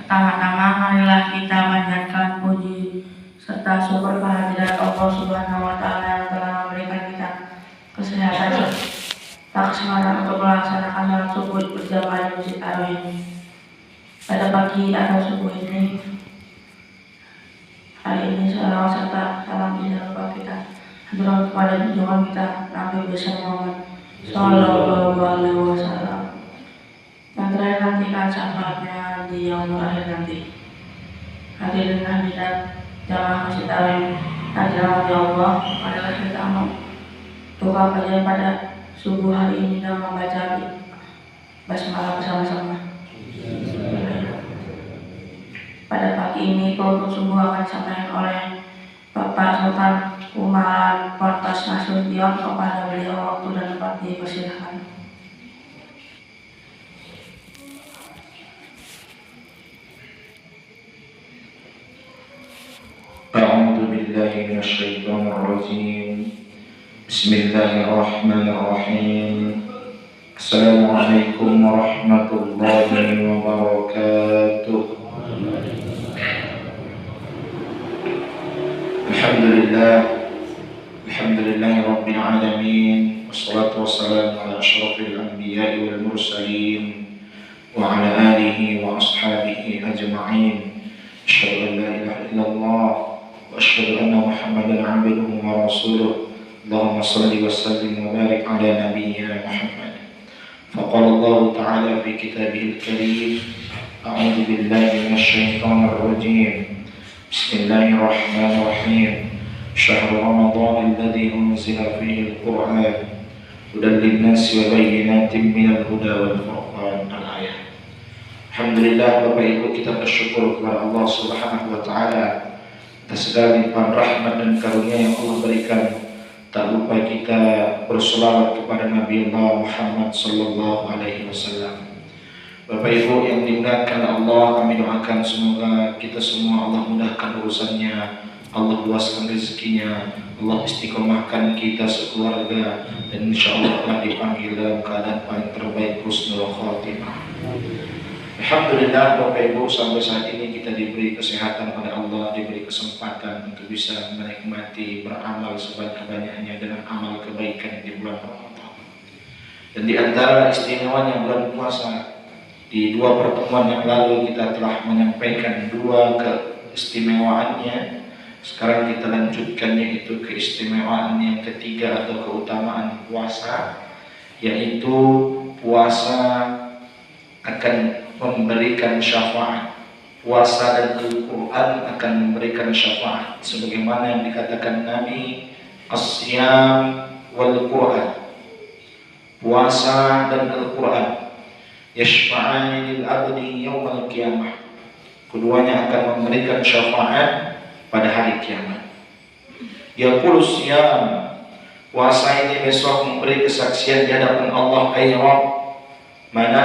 Pertama-tama marilah kita panjatkan puji serta syukur kehadirat Allah Subhanahu wa Ta'ala yang telah memberikan kita kesehatan tak kesempatan untuk melaksanakan sholat subuh berjamaah di Masjid Tarawih. Pada pagi atau subuh ini, hari ini salawat serta salam tidak lupa kita haturkan kepada junjungan kita Nabi besar Muhammad Sallallahu Alaihi Wasallam. Yang terakhir nantikan syafaatnya di yaumul akhir nanti. Hadirin hadirat jamaah Masjid Tarawih yang dirahmati Allah, marilah kita doa kajian pada subuh hari ini dan membaca basmalah bersama-sama. Pada pagi ini kultum subuh akan disampaikan oleh Bapak Sultan Umar Portas Nasution. Kepada beliau waktu dan tempat dipersilakan. أعوذ بالله من الشيطان الرجيم بسم الله الرحمن الرحيم السلام عليكم ورحمة الله وبركاته الحمد لله رب العالمين والصلاة والسلام على أشرف الأنبياء والمرسلين وعلى آله وأصحابه أجمعين أشهد أن لا إله إلا الله وأشهد أن محمدا عبده ورسوله اللهم صل وسلم وبارك على نبينا محمد. فقال الله تعالى في كتابه الكريم أعوذ بالله من الشيطان الرجيم بسم الله الرحمن الرحيم شهر رمضان الذي أنزل فيه القرآن هدى للناس وبينات من الهدى والفرقان. الآية. Alhamdulillah, Bapak Ibu, kita bersyukur kepada Allah Subhanahu wa Ta'ala atas segala limpahan rahmat dan karunia yang Allah berikan. Tak lupa kita berselawat kepada Nabi Allah Muhammad sallallahu alaihi wasallam. Bapak Ibu yang dimuliakan Allah, kami doakan semoga kita semua Allah mudahkan urusannya, Allah luaskan rezekinya, Allah istiqomahkan kita sekeluarga, dan insyaallah telah dipanggil dalam keadaan paling terbaik, husnul khatimah. Alhamdulillah, Bapak Ibu, sampai saat ini kita diberi kesehatan oleh Allah, diberi kesempatan untuk bisa menikmati beramal sebanyak-banyaknya dengan amal kebaikan di bulan Ramadan. Dan di antara istimewanya bulan puasa, di dua pertemuan yang lalu kita telah menyampaikan dua keistimewaannya. Sekarang kita lanjutkan, yaitu keistimewaan yang ketiga atau keutamaan puasa, yaitu puasa akan memberikan syafaat. Puasa dan Al-Quran akan memberikan syafaat, sebagaimana yang dikatakan Nabi, as-siyam wal Quran, puasa dan Al-Quran, yashfa'ani lil abdi yawmal qiyamah, keduanya akan memberikan syafaat pada hari kiamat. Yaqulu siyam, puasa ini besok memberi kesaksian di hadapan Allah, ay Rabb, mana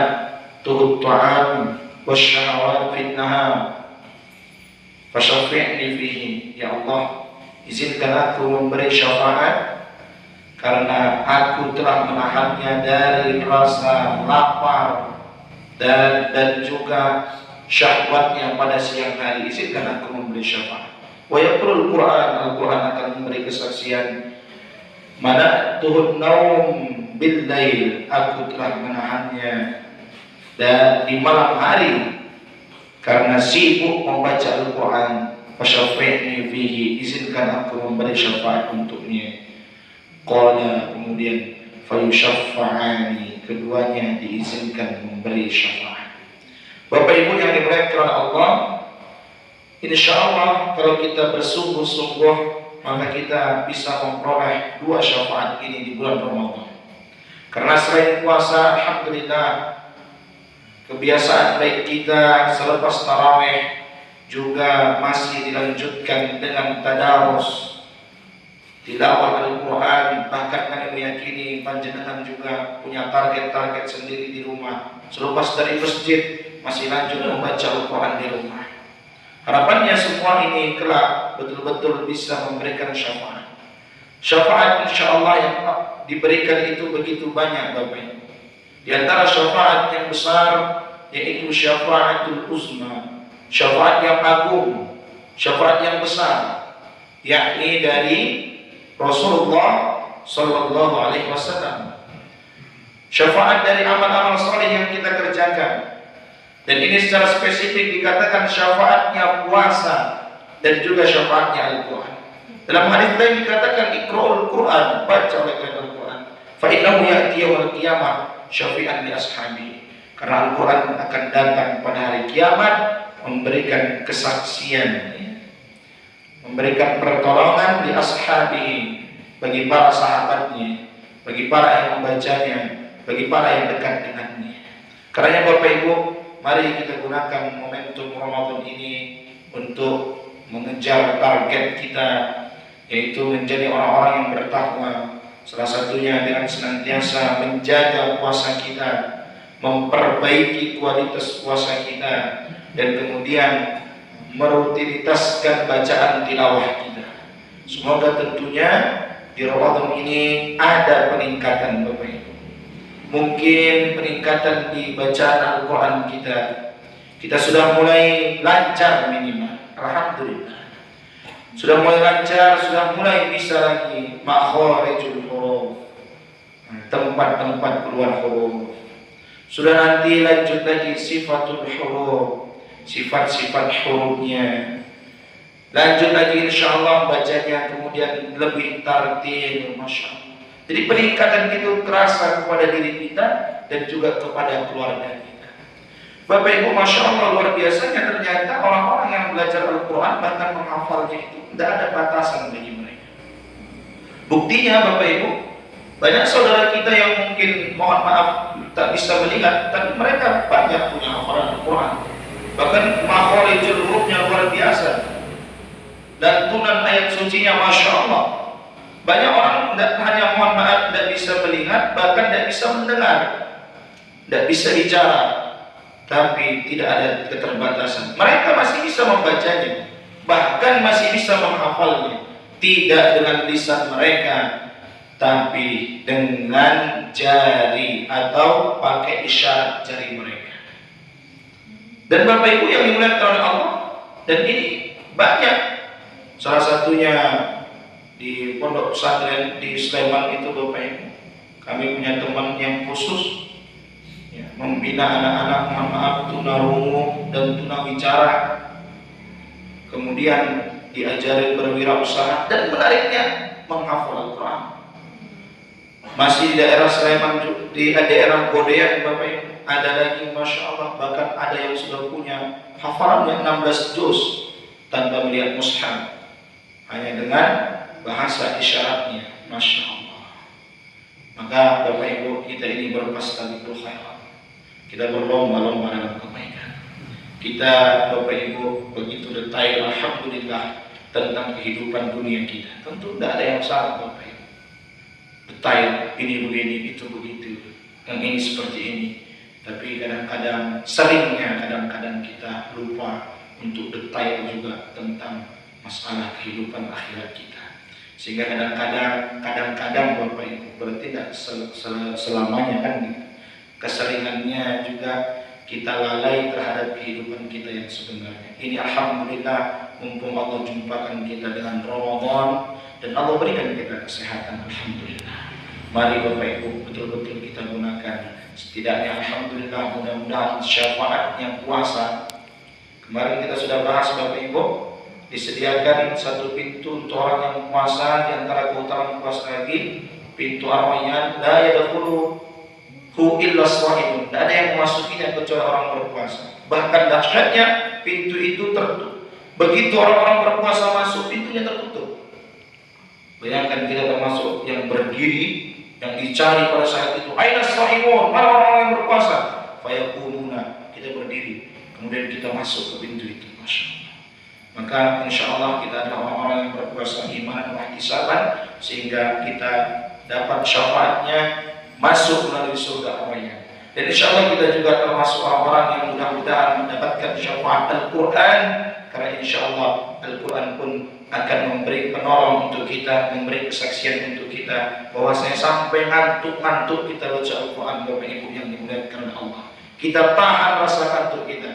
tuhut ta'am wasyahawat fin nahar fasyafi'ni fihi. Ya Allah, izinkan aku memberi syafaat karena aku telah menahannya dari rasa lapar dan juga syahwatnya pada siang hari. Izinkan aku memberi syafaat. Wa yaqrul Quran, Al-Quran akan memberi kesaksian, mana tuhut naum bil lail, aku telah menahannya dan di malam hari karena sibuk membaca Al-Quran. Fasyafi'ni fihi, izinkan aku memberi syafaat untuknya. Qala, kemudian fayusyaffa'ani, keduanya diizinkan memberi syafaat. Bapak Ibu yang dimuliakan oleh Allah, insyaallah kalau kita bersungguh-sungguh, maka kita bisa memperoleh dua syafaat ini di bulan Ramadan. Karena selain puasa, alhamdulillah, kebiasaan baik kita selepas tarawih juga masih dilanjutkan dengan tadarus, tilawah Al-Quran. Bahkan kami meyakini panjenengan juga punya target-target sendiri di rumah. Selepas dari masjid masih lanjut membaca Al-Quran di rumah. Harapannya semua ini kelak betul-betul bisa memberikan syafaat. Syafaat insyaallah yang diberikan itu begitu banyak, Bapak Ibu. Di antara syafaat yang besar yaitu syafaatul uzma, syafaat yang agung, syafaat yang besar, yakni dari Rasulullah Sallallahu Alaihi Wasallam. Syafaat dari amal-amal soleh yang kita kerjakan. Dan ini secara spesifik dikatakan syafaatnya puasa dan juga syafaatnya Al-Quran. Dalam hadis lain dikatakan iqra'ul Quran, baca oleh kalian Al-Quran. Fa innahu ya'ti yaumil qiyamah syafi'an li ashabi. Karena Al-Quran akan datang pada hari kiamat memberikan kesaksian, memberikan pertolongan di ashabi, bagi para sahabatnya, bagi para yang membacanya, bagi para yang dekat dengannya. Karena Bapak Ibu, mari kita gunakan momentum Ramadan ini untuk mengejar target kita, yaitu menjadi orang-orang yang bertakwa. Salah satunya dengan senantiasa menjaga puasa kita, memperbaiki kualitas puasa kita, dan kemudian merutinitaskan bacaan tilawah kita. Semoga tentunya di Ramadan ini ada peningkatan Bapak Ibu. Mungkin peningkatan di bacaan Al-Quran kita. Kita sudah mulai lancar minimal, alhamdulillah. Sudah mulai lancar, sudah mulai bisa lagi makharijul huruf, tempat-tempat keluar huruf. Sudah nanti lanjut lagi sifatul huruf, sifat-sifat hurufnya. Lanjut lagi insyaallah bacanya kemudian lebih tartil, masya Allah. Jadi peningkatan itu terasa kepada diri kita dan juga kepada keluarga kita. Bapak Ibu, masya Allah luar biasanya ternyata orang-orang yang belajar Al-Quran bahkan menghafalnya itu tidak ada batasan bagi mereka. Buktinya Bapak Ibu, banyak saudara kita yang mungkin mohon maaf tak bisa melihat, tapi mereka banyak punya hafalan Al-Quran. Bahkan makharijul hurufnya luar biasa. Dan tunan ayat sucinya masya Allah. Banyak orang tidak hanya mohon maaf tidak bisa melihat, bahkan tidak bisa mendengar, tidak bisa bicara, tapi tidak ada keterbatasan. Mereka masih bisa membacanya, bahkan masih bisa menghafalnya, tidak dengan lisan mereka, tapi dengan jari atau pakai isyarat jari mereka. Dan Bapak Ibu yang dimuliakan oleh Allah, dan ini banyak. Salah satunya di pondok pesantren di Sleman itu Bapak Ibu, kami punya teman yang khusus ya, membina anak-anak mohon maaf tunarungu dan tunawicara, kemudian diajari berwirausaha dan menariknya menghafal Al-Quran. Masih di daerah Sleman, di daerah Godean Bapak Ibu, ada lagi masya Allah, bahkan ada yang sudah punya hafalan yang 16 juz tanpa melihat mushaf, hanya dengan bahasa isyaratnya, masya Allah. Maka Bapak Ibu, kita ini berfastabiqul khairat, kita berlomba-lomba dalam kebaikan. Kita Bapak Ibu begitu detail alhamdulillah tentang kehidupan dunia kita. Tentu tidak ada yang salah Bapak Ibu. Detail ini begini, itu begitu, yang ini seperti ini. Tapi kadang-kadang, seringnya kadang-kadang kita lupa untuk detail juga tentang masalah kehidupan akhirat kita. Sehingga kadang-kadang Bapak Ibu, berarti tidak selamanya kan, keseringannya juga kita lalai terhadap kehidupan kita yang sebenarnya. Ini alhamdulillah mumpung Allah jumpakan kita dengan Ramadan dan Allah berikan kita kesehatan, alhamdulillah. Mari Bapak Ibu betul-betul kita gunakan. Setidaknya alhamdulillah, mudah-mudahan syafaatnya puasa. Kemarin kita sudah bahas Bapak Ibu, disediakan satu pintu untuk orang yang puasa. Di antara keutamaan puasa lagi pintu Ar-Rayyan, la yadkhuluhu illa sha'imun. Tidak ada yang memasukinya kecuali orang berpuasa. Bahkan dahsyatnya pintu itu tertutup. Begitu orang-orang berpuasa masuk, pintunya tertutup. Bayangkan kita termasuk yang berdiri, yang dicari pada saat itu. Aina sha'imun, mana orang-orang yang berpuasa? Fayaquluna, kita berdiri, kemudian kita masuk ke pintu itu, masya Allah. Maka insya Allah kita adalah orang-orang yang berpuasa iman dan ihtisaban, sehingga kita dapat syafaatnya masuk melalui surga Ar-Rayyan. Dan insya Allah kita juga termasuk orang-orang yang mudah-mudahan mendapatkan syafaat Al-Quran, karena insya Allah Al-Quran pun akan memberi penolong untuk kita, memberi kesaksian untuk kita, bahwa saya sampai ngantuk-ngantuk kita baca Al-Quran Bapak Ibu yang dimuliakan oleh Allah. Kita tahan rasa kantuk kita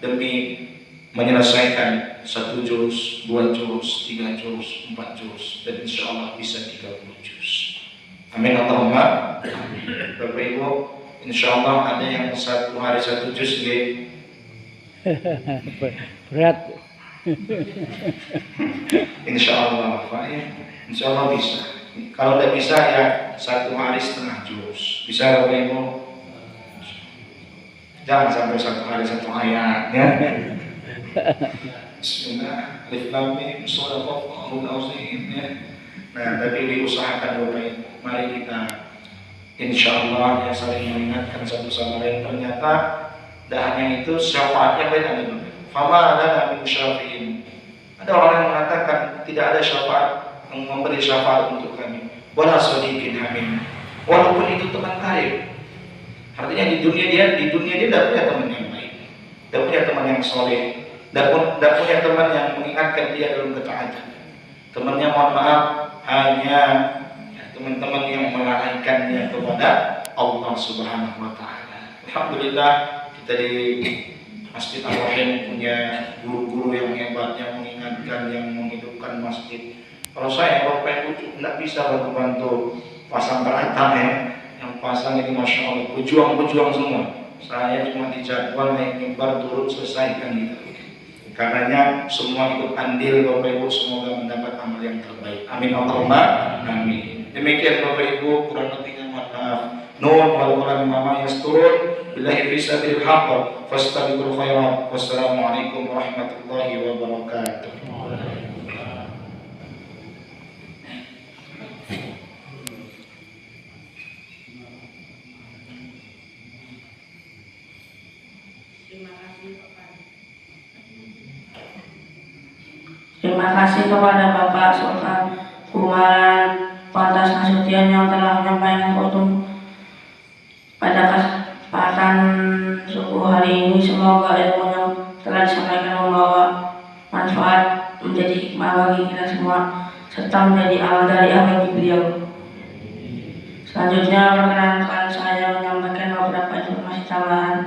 demi menyelesaikan 1 juz, 2 juz, 3 juz, 4 juz, dan insya Allah bisa 30 juz. Amin Allahumma amin. Bapak Ibu, insya Allah ada yang 1 hari 1 juz gitu. Berat. Insya Allah Pak ya, insya Allah bisa. Kalau tidak bisa ya 1 hari setengah juz. Bisa Bapak Ibu? Jangan sampai 1 hari 1 ayat ya. Bismillah, alif lam mim, shadaqallahul azim ya. Nah, tapi diusahakan Bapak Ibu. Mari kita insya Allah ya saling mengingatkan satu sama lain. Ternyata tidak hanya itu, syafaatnya beda dengan fama lana min syafi'in. Ada orang yang mengatakan tidak ada syafaat yang memberi syafaat untuk kami. Wala shadiqin hamim. Walaupun itu teman karib. Artinya di dunia dia tidak punya teman yang baik, tidak punya teman yang soleh, tidak punya teman yang mengingatkan dia dalam ketaatan. Temannya mohon maaf hanya teman-teman yang melalaikannya kepada Allah Subhanahu Wa Taala. Alhamdulillah kita di Masjid Al-Rahim punya guru-guru yang hebat yang mengingatkan, yang menghidupkan masjid. Kalau saya Bapak Ibu tidak bisa bantu pasang beratang ya. Yang pasang ini Masya Allah, pejuang-pejuang semua. Saya cuma dijadwal naik mimbar turun selesaikan gitu. Karenanya semua ikut andil Bapak Ibu, semoga mendapat amal yang terbaik. Amin Allahumma amin. Demikian Bapak Ibu, kurang lebihnya mohon maaf. Nun wal qalam mimma yasturun. Billahi fi sabil haqq fastabiqul khairat. Wassalamualaikum warahmatullahi wabarakatuh. Terima kasih kepada Bapak Sultan Kumaran atas Nasution yang telah menyampaikan khutbah pada kesempatan subuh hari ini. Semoga ilmu yang telah disampaikan membawa manfaat, menjadi hikmah bagi kita semua, serta menjadi amal dari bagi beliau. Selanjutnya perkenankan saya menyampaikan beberapa informasi tambahan.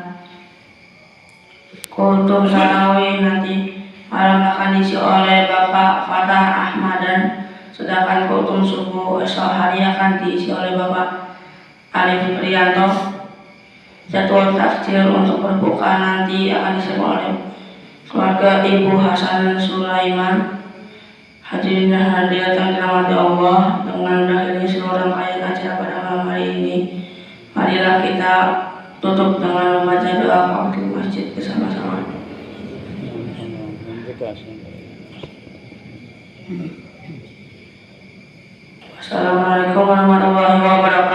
Khutbah Sanawi nanti malam akan diisi oleh Bapak Fatah Ahmadan, sedangkan khutbah subuh esok hari akan diisi oleh Bapak Arif Prianto. Jadwal takjil untuk berbuka nanti akan diisi oleh keluarga Ibu Hasan Sulaiman. Hadirin dan hadirat yang dirahmati Allah, dengan berakhirnya seluruh rangkaian acara pada malam hari ini, marilah kita tutup dengan membaca doa kafaratul masjid bersama-sama. Assalamualaikum warahmatullahi wabarakatuh.